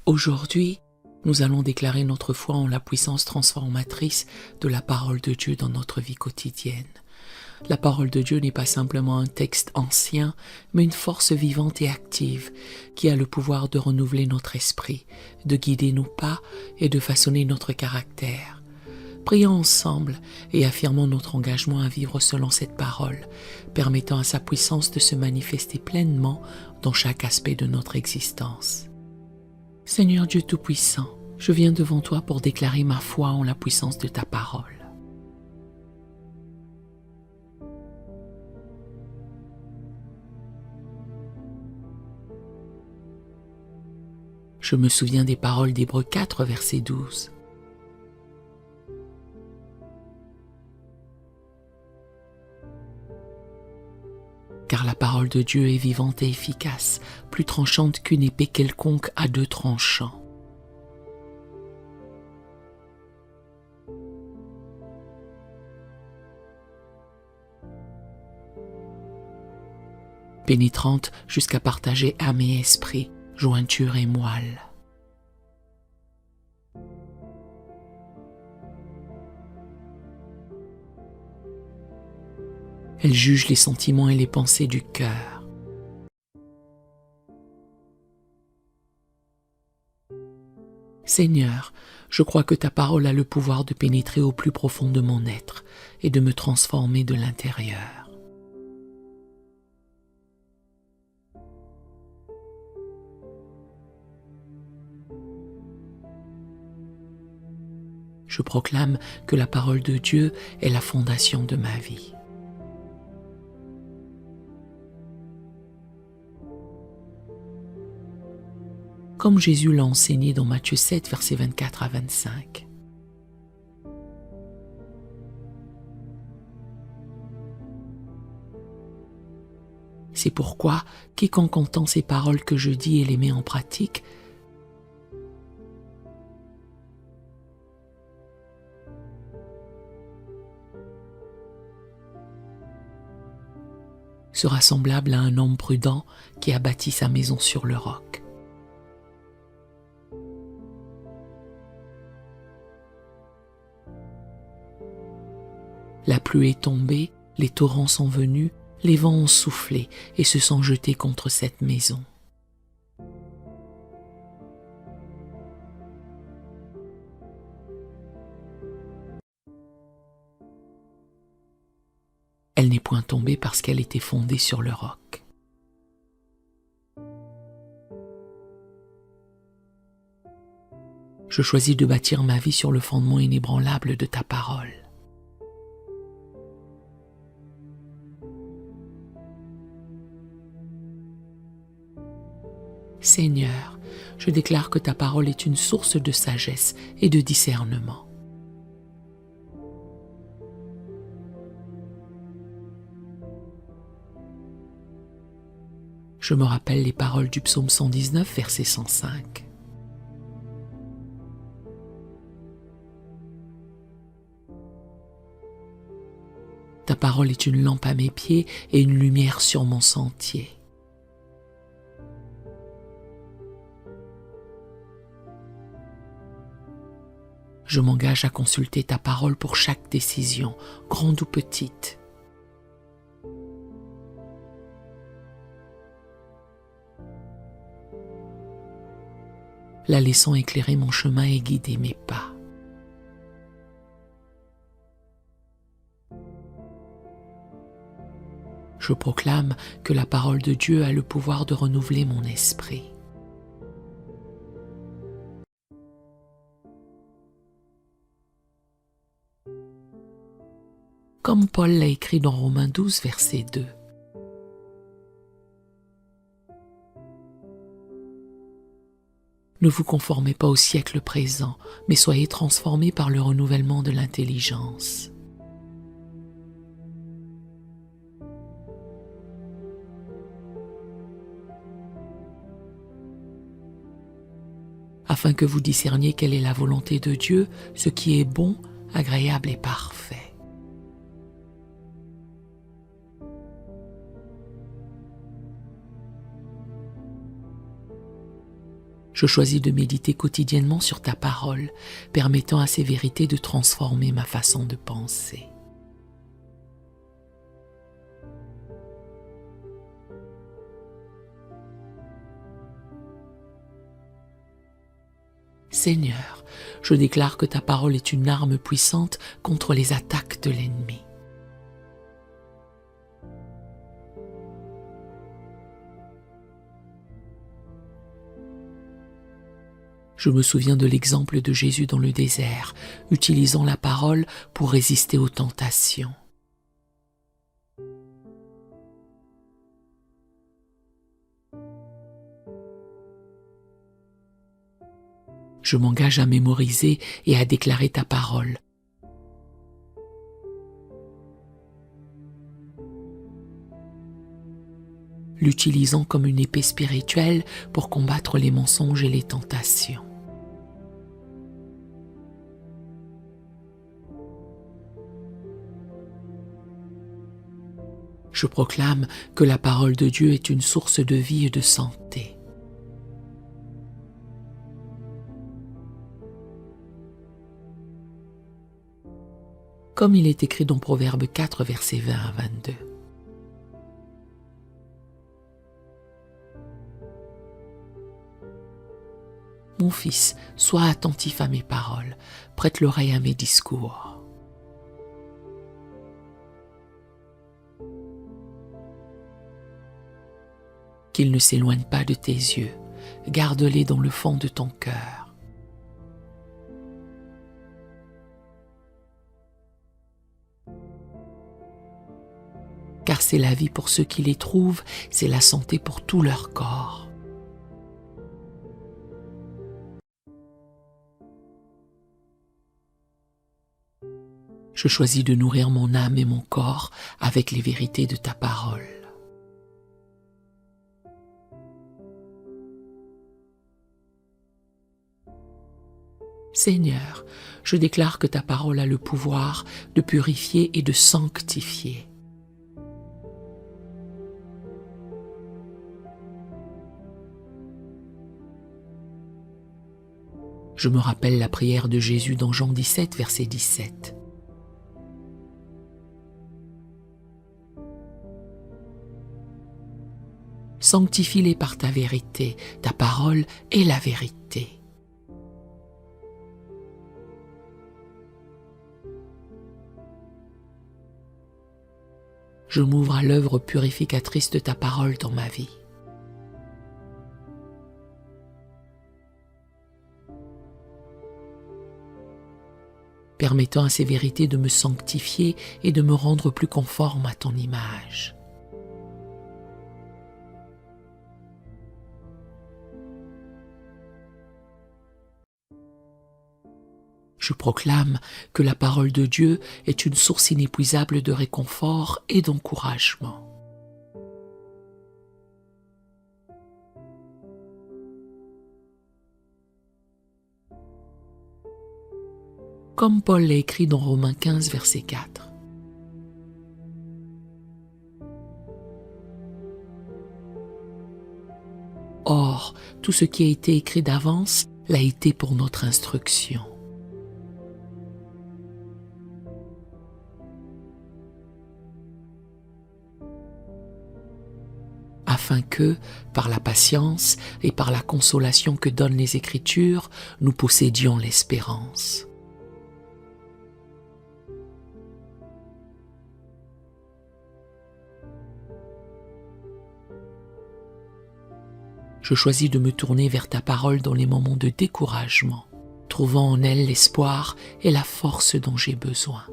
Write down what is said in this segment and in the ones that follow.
Aujourd'hui, nous allons déclarer notre foi en la puissance transformatrice de la parole de Dieu dans notre vie quotidienne. La parole de Dieu n'est pas simplement un texte ancien, mais une force vivante et active qui a le pouvoir de renouveler notre esprit, de guider nos pas et de façonner notre caractère. Prions ensemble et affirmons notre engagement à vivre selon cette parole, permettant à sa puissance de se manifester pleinement dans chaque aspect de notre existence. Seigneur Dieu Tout-Puissant, je viens devant toi pour déclarer ma foi en la puissance de ta parole. Je me souviens des paroles d'Hébreux 4, verset 12. Car la parole de Dieu est vivante et efficace, plus tranchante qu'une épée quelconque à deux tranchants. Pénétrante jusqu'à partager âme et esprit, jointure et moelle. Elle juge les sentiments et les pensées du cœur. Seigneur, je crois que ta parole a le pouvoir de pénétrer au plus profond de mon être et de me transformer de l'intérieur. Je proclame que la parole de Dieu est la fondation de ma vie. Comme Jésus l'a enseigné dans Matthieu 7, versets 24 à 25. C'est pourquoi, quiconque entend ces paroles que je dis et les met en pratique, sera semblable à un homme prudent qui a bâti sa maison sur le roc. La pluie est tombée, les torrents sont venus, les vents ont soufflé et se sont jetés contre cette maison. Elle n'est point tombée parce qu'elle était fondée sur le roc. Je choisis de bâtir ma vie sur le fondement inébranlable de ta parole. Seigneur, je déclare que ta parole est une source de sagesse et de discernement. Je me rappelle les paroles du psaume 119, verset 105. Ta parole est une lampe à mes pieds et une lumière sur mon sentier. Je m'engage à consulter ta parole pour chaque décision, grande ou petite. La laissant éclairer mon chemin et guider mes pas. Je proclame que la parole de Dieu a le pouvoir de renouveler mon esprit. Comme Paul l'a écrit dans Romains 12, verset 2. Ne vous conformez pas au siècle présent, mais soyez transformés par le renouvellement de l'intelligence. Afin que vous discerniez quelle est la volonté de Dieu, ce qui est bon, agréable et parfait. Je choisis de méditer quotidiennement sur ta parole, permettant à ces vérités de transformer ma façon de penser. Seigneur, je déclare que ta parole est une arme puissante contre les attaques de l'ennemi. Je me souviens de l'exemple de Jésus dans le désert, utilisant la parole pour résister aux tentations. Je m'engage à mémoriser et à déclarer ta parole. L'utilisant comme une épée spirituelle pour combattre les mensonges et les tentations. Je proclame que la parole de Dieu est une source de vie et de santé. Comme il est écrit dans Proverbe 4, versets 20 à 22. Mon fils, sois attentif à mes paroles, prête l'oreille à mes discours. Qu'ils ne s'éloignent pas de tes yeux, garde-les dans le fond de ton cœur. Car c'est la vie pour ceux qui les trouvent, c'est la santé pour tout leur corps. Je choisis de nourrir mon âme et mon corps avec les vérités de ta parole. Seigneur, je déclare que ta parole a le pouvoir de purifier et de sanctifier. Je me rappelle la prière de Jésus dans Jean 17, verset 17. Sanctifie-les par ta vérité, ta parole est la vérité. Je m'ouvre à l'œuvre purificatrice de ta parole dans ma vie. Permettant à ces vérités de me sanctifier et de me rendre plus conforme à ton image. Je proclame que la parole de Dieu est une source inépuisable de réconfort et d'encouragement. Comme Paul l'a écrit dans Romains 15, verset 4. Or, tout ce qui a été écrit d'avance l'a été pour notre instruction. Afin que, par la patience et par la consolation que donnent les Écritures, nous possédions l'espérance. Je choisis de me tourner vers ta parole dans les moments de découragement, trouvant en elle l'espoir et la force dont j'ai besoin.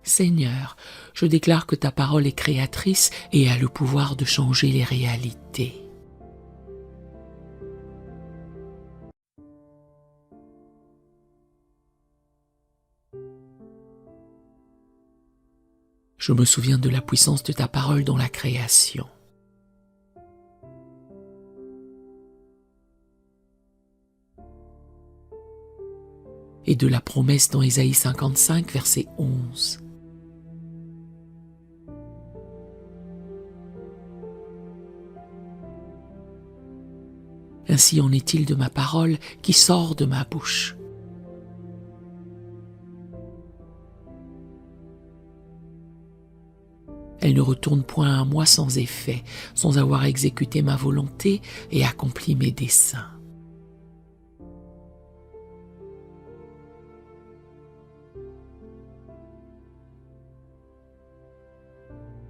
Seigneur, je déclare que ta parole est créatrice et a le pouvoir de changer les réalités. Je me souviens de la puissance de ta parole dans la création. et de la promesse dans Ésaïe 55, verset 11. Ainsi en est-il de ma parole qui sort de ma bouche. Elle ne retourne point à moi sans effet, sans avoir exécuté ma volonté et accompli mes desseins.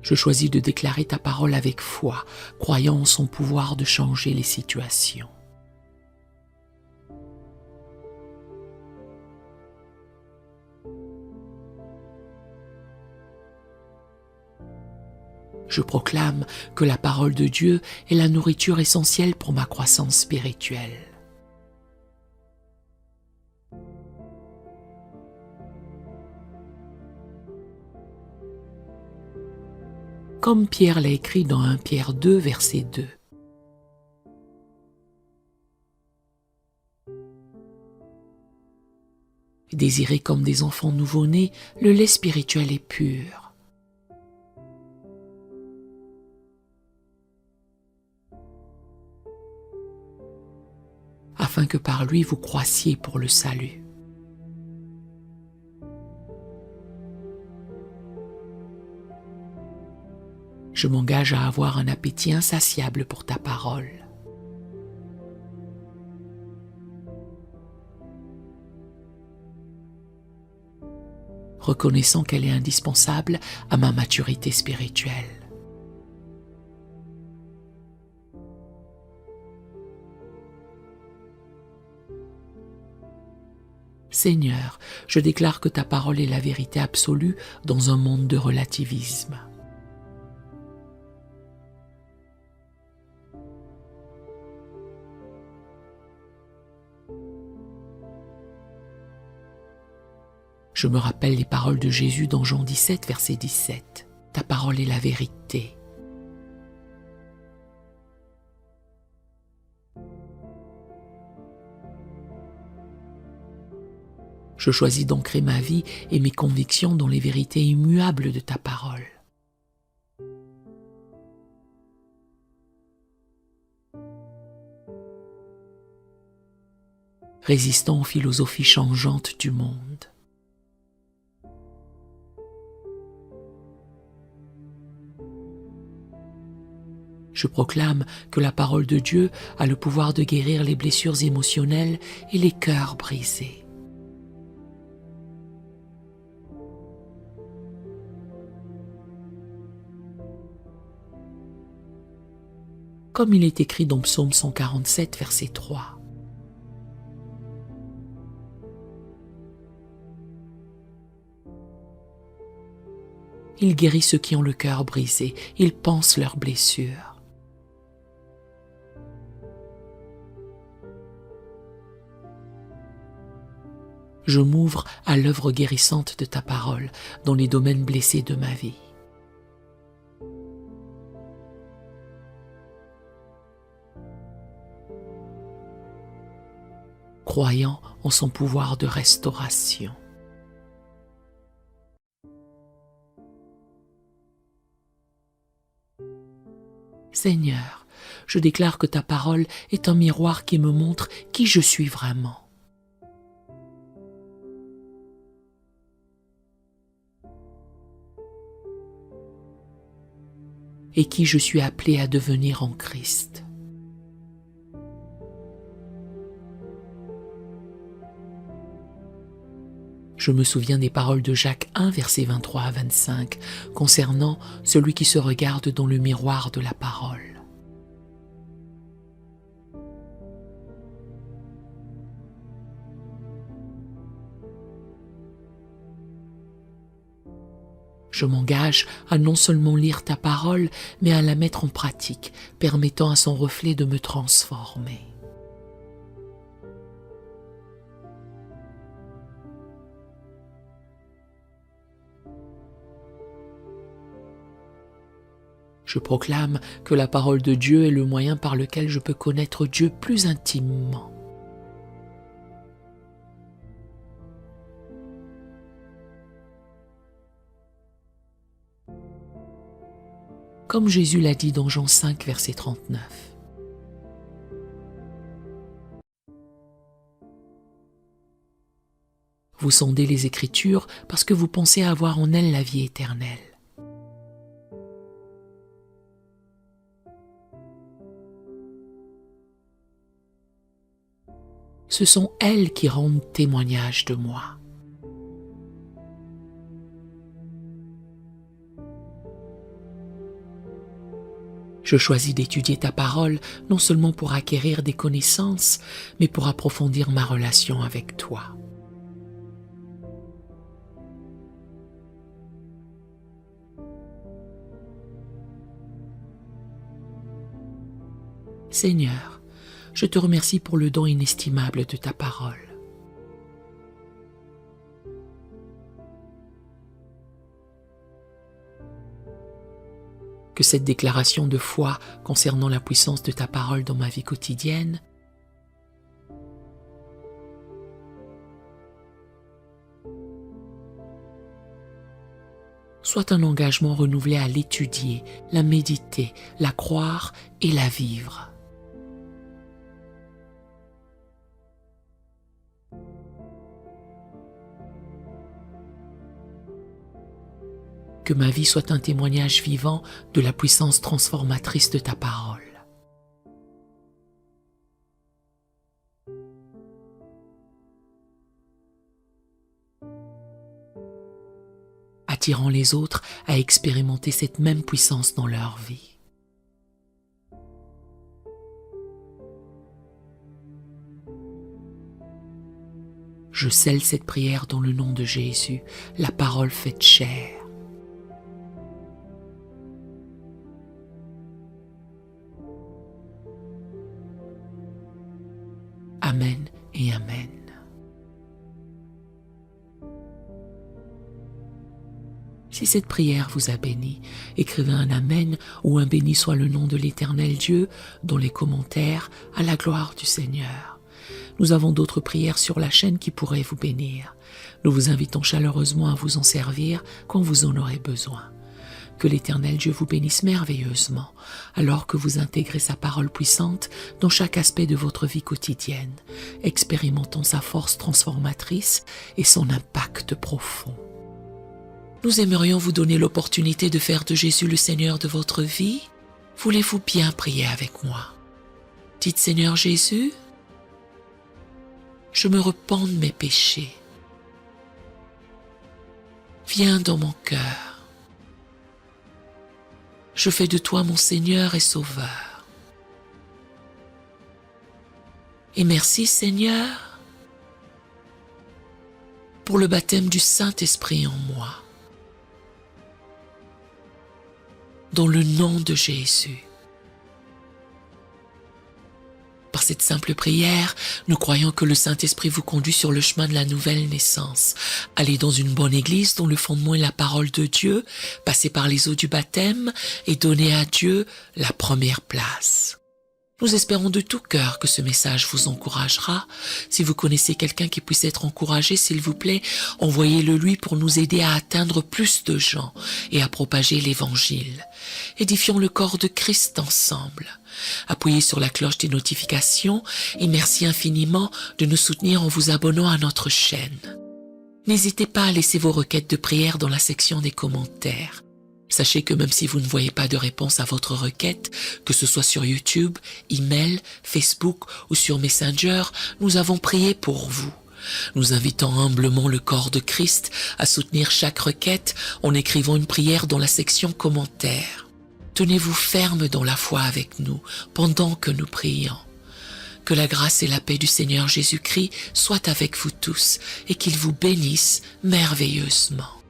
Je choisis de déclarer ta parole avec foi, croyant en son pouvoir de changer les situations. Je proclame que la parole de Dieu est la nourriture essentielle pour ma croissance spirituelle. Comme Pierre l'a écrit dans 1 Pierre 2, verset 2. Désirez comme des enfants nouveau-nés le lait spirituel et pur. Afin que par lui vous croissiez pour le salut. Je m'engage à avoir un appétit insatiable pour ta parole. Reconnaissant qu'elle est indispensable à ma maturité spirituelle. Seigneur, je déclare que ta parole est la vérité absolue dans un monde de relativisme. Je me rappelle les paroles de Jésus dans Jean 17, verset 17. Ta parole est la vérité. Je choisis d'ancrer ma vie et mes convictions dans les vérités immuables de ta parole. Résistant aux philosophies changeantes du monde. Je proclame que la parole de Dieu a le pouvoir de guérir les blessures émotionnelles et les cœurs brisés. Comme il est écrit dans Psaume 147, verset 3. Il guérit ceux qui ont le cœur brisé, il panse leurs blessures. Je m'ouvre à l'œuvre guérissante de ta parole dans les domaines blessés de ma vie. Croyant en son pouvoir de restauration. Seigneur, je déclare que ta parole est un miroir qui me montre qui je suis vraiment. Et qui je suis appelé à devenir en Christ. Je me souviens des paroles de Jacques 1, versets 23 à 25, concernant celui qui se regarde dans le miroir de la parole. Je m'engage à non seulement lire ta parole, mais à la mettre en pratique, permettant à son reflet de me transformer. Je proclame que la parole de Dieu est le moyen par lequel je peux connaître Dieu plus intimement. comme Jésus l'a dit dans Jean 5, verset 39. Vous sondez les Écritures parce que vous pensez avoir en elles la vie éternelle. Ce sont elles qui rendent témoignage de moi. Je choisis d'étudier ta parole non seulement pour acquérir des connaissances, mais pour approfondir ma relation avec toi. Seigneur, je te remercie pour le don inestimable de ta parole. Que cette déclaration de foi concernant la puissance de ta parole dans ma vie quotidienne soit un engagement renouvelé à l'étudier, la méditer, la croire et la vivre. Que ma vie soit un témoignage vivant de la puissance transformatrice de ta parole. Attirant les autres à expérimenter cette même puissance dans leur vie. Je scelle cette prière dans le nom de Jésus, la parole faite chair. Amen et Amen. Si cette prière vous a béni, écrivez un Amen ou un béni soit le nom de l'Éternel Dieu dans les commentaires à la gloire du Seigneur. Nous avons d'autres prières sur la chaîne qui pourraient vous bénir. Nous vous invitons chaleureusement à vous en servir quand vous en aurez besoin. Que l'Éternel Dieu vous bénisse merveilleusement alors que vous intégrez sa parole puissante dans chaque aspect de votre vie quotidienne, expérimentant sa force transformatrice et son impact profond. Nous aimerions vous donner l'opportunité de faire de Jésus le Seigneur de votre vie. Voulez-vous bien prier avec moi? Dites Seigneur Jésus, je me repens de mes péchés. Viens dans mon cœur. Je fais de toi mon Seigneur et Sauveur. Et merci Seigneur pour le baptême du Saint-Esprit en moi. Dans le nom de Jésus. Par cette simple prière, nous croyons que le Saint-Esprit vous conduit sur le chemin de la nouvelle naissance. Allez dans une bonne église dont le fondement est la parole de Dieu, passez par les eaux du baptême et donnez à Dieu la première place. Nous espérons de tout cœur que ce message vous encouragera. Si vous connaissez quelqu'un qui puisse être encouragé, s'il vous plaît, envoyez-le lui pour nous aider à atteindre plus de gens et à propager l'Évangile. Édifions le corps de Christ ensemble. Appuyez sur la cloche des notifications et merci infiniment de nous soutenir en vous abonnant à notre chaîne. N'hésitez pas à laisser vos requêtes de prière dans la section des commentaires. Sachez que même si vous ne voyez pas de réponse à votre requête, que ce soit sur YouTube, email, Facebook ou sur Messenger, nous avons prié pour vous. Nous invitons humblement le corps de Christ à soutenir chaque requête en écrivant une prière dans la section commentaires. Tenez-vous ferme dans la foi avec nous pendant que nous prions. Que la grâce et la paix du Seigneur Jésus-Christ soient avec vous tous et qu'il vous bénisse merveilleusement.